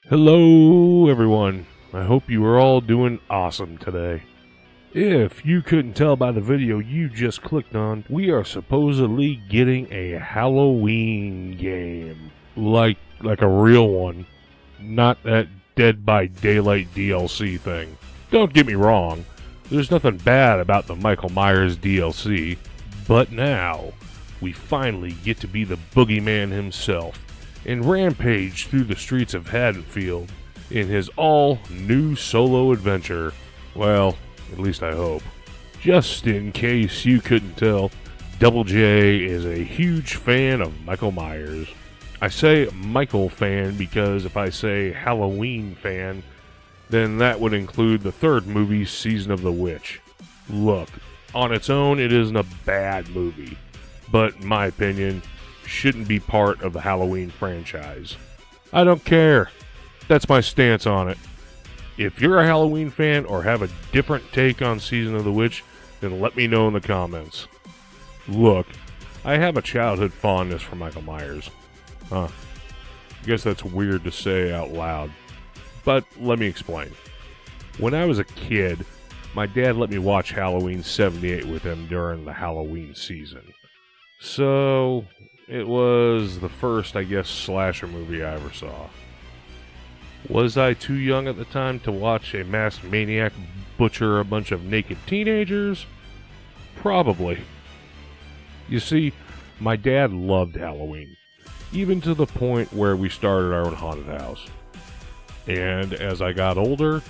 Hello, everyone. I hope you are all doing awesome today. If you couldn't tell by the video you just clicked on, we are supposedly getting a Halloween game. Like a real one. Not that Dead by Daylight DLC thing. Don't get me wrong, there's nothing bad about the Michael Myers DLC, but now we finally get to be the boogeyman himself and rampage through the streets of Haddonfield in his all-new solo adventure. Well, at least I hope. Just in case you couldn't tell, Double J is a huge fan of Michael Myers. I say Michael fan because if I say Halloween fan, then that would include the third movie, Season of the Witch. Look, on its own, it isn't a bad movie, but in my opinion, shouldn't be part of the Halloween franchise. I don't care. That's my stance on it. If you're a Halloween fan or have a different take on Season of the Witch, then let me know in the comments. Look, I have a childhood fondness for Michael Myers. I guess that's weird to say out loud. But let me explain. When I was a kid, my dad let me watch Halloween 78 with him during the Halloween season. So it was the first, I guess, slasher movie I ever saw. Was I too young at the time to watch a masked maniac butcher a bunch of naked teenagers? Probably. You see, my dad loved Halloween, even to the point where we started our own haunted house. And as I got older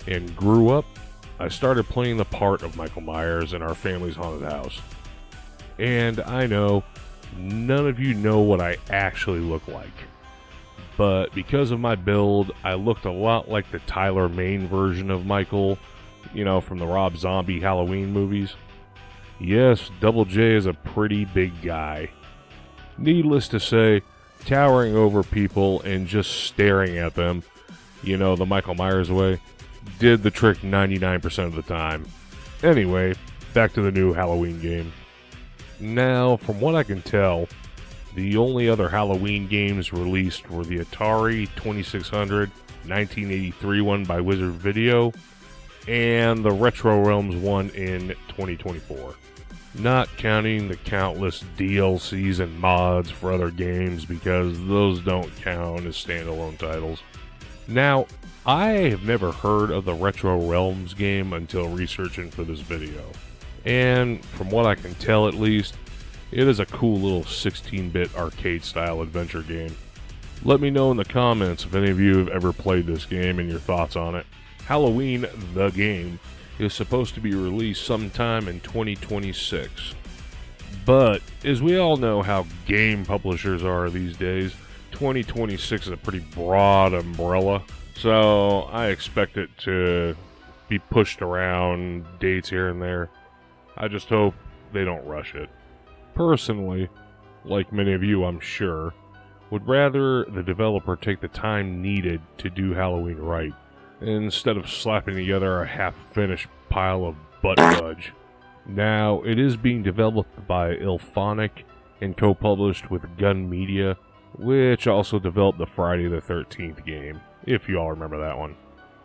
and grew up, I started playing the part of Michael Myers in our family's haunted house. And I know none of you know what I actually look like. But because of my build, I looked a lot like the Tyler Mane version of Michael, from the Rob Zombie Halloween movies. Yes, Double J is a pretty big guy. Needless to say, towering over people and just staring at them, the Michael Myers way, did the trick 99% of the time. Anyway, back to the new Halloween game. Now, from what I can tell, the only other Halloween games released were the Atari 2600 1983 one by Wizard Video, and the Retro Realms one in 2024. Not counting the countless DLCs and mods for other games because those don't count as standalone titles. Now, I have never heard of the Retro Realms game until researching for this video. And from what I can tell at least, it is a cool little 16-bit arcade-style adventure game. Let me know in the comments if any of you have ever played this game and your thoughts on it. Halloween, the game, is supposed to be released sometime in 2026. But, as we all know how game publishers are these days, 2026 is a pretty broad umbrella, so I expect it to be pushed around dates here and there. I just hope they don't rush it. Personally, like many of you I'm sure, would rather the developer take the time needed to do Halloween right, instead of slapping together a half-finished pile of butt fudge. Now, it is being developed by Ilphonic and co-published with Gun Media, which also developed the Friday the 13th game, if you all remember that one.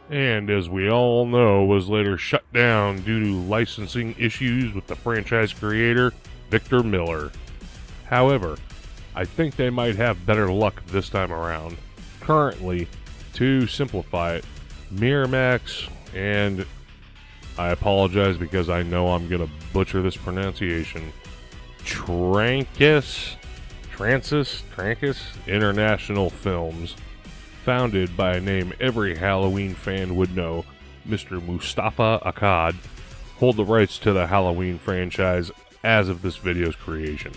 And as we all know, was later shut down due to licensing issues with the franchise creator, Victor Miller. However, I think they might have better luck this time around. Currently, to simplify it, Miramax and, I apologize because I know I'm going to butcher this pronunciation, Trancas International Films, founded by a name every Halloween fan would know, Mr. Mustafa Akkad, hold the rights to the Halloween franchise as of this video's creation.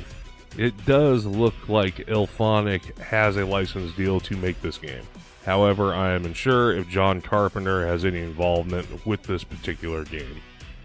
It does look like Ilphonic has a license deal to make this game. However, I am unsure if John Carpenter has any involvement with this particular game.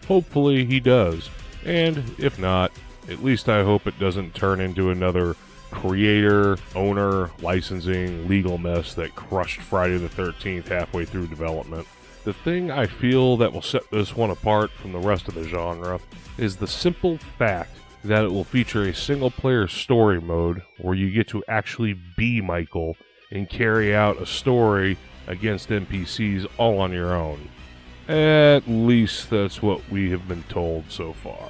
Hopefully he does, and if not, at least I hope it doesn't turn into another creator, owner, licensing, legal mess that crushed Friday the 13th halfway through development. The thing I feel that will set this one apart from the rest of the genre is the simple fact that it will feature a single-player story mode where you get to actually be Michael and carry out a story against NPCs all on your own. At least that's what we have been told so far.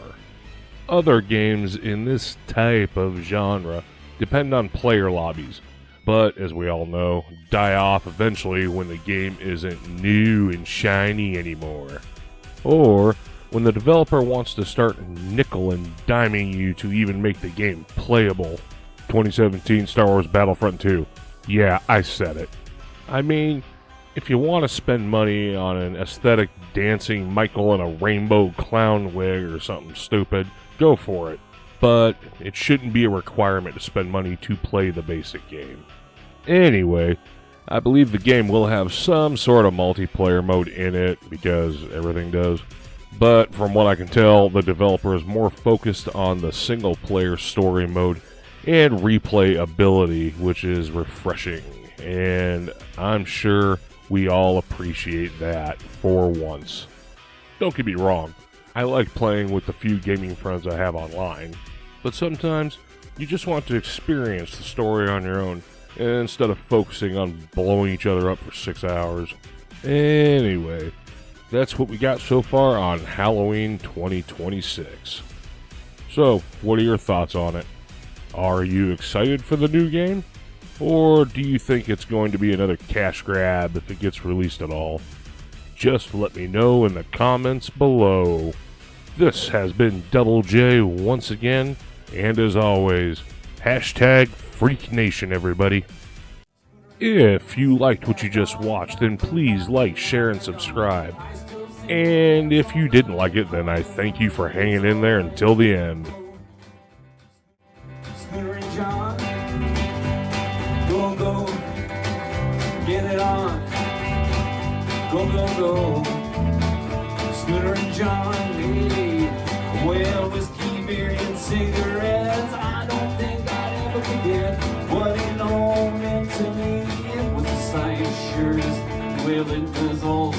Other games in this type of genre depend on player lobbies, but as we all know, die off eventually when the game isn't new and shiny anymore. Or when the developer wants to start nickel and diming you to even make the game playable. 2017 Star Wars Battlefront 2. Yeah, I said it. I mean, if you want to spend money on an aesthetic dancing Michael in a rainbow clown wig or something stupid, go for it. But it shouldn't be a requirement to spend money to play the basic game. Anyway, I believe the game will have some sort of multiplayer mode in it, because everything does. But from what I can tell, the developer is more focused on the single-player story mode and replay ability, which is refreshing. And I'm sure we all appreciate that for once. Don't get me wrong, I like playing with the few gaming friends I have online, but sometimes you just want to experience the story on your own instead of focusing on blowing each other up for 6 hours. Anyway, that's what we got so far on Halloween 2026. So, what are your thoughts on it? Are you excited for the new game? Or do you think it's going to be another cash grab if it gets released at all? Just let me know in the comments below. This has been Double J once again, and as always, hashtag Freak Nation, everybody. If you liked what you just watched, then please like, share, and subscribe. And if you didn't like it, then I thank you for hanging in there until the end. Go, get it on. Go. Scooter and John, hey. Well, whiskey, beer, and cigarettes. I don't think I'd ever forget what it all meant to me. It was the science sure as well, it was all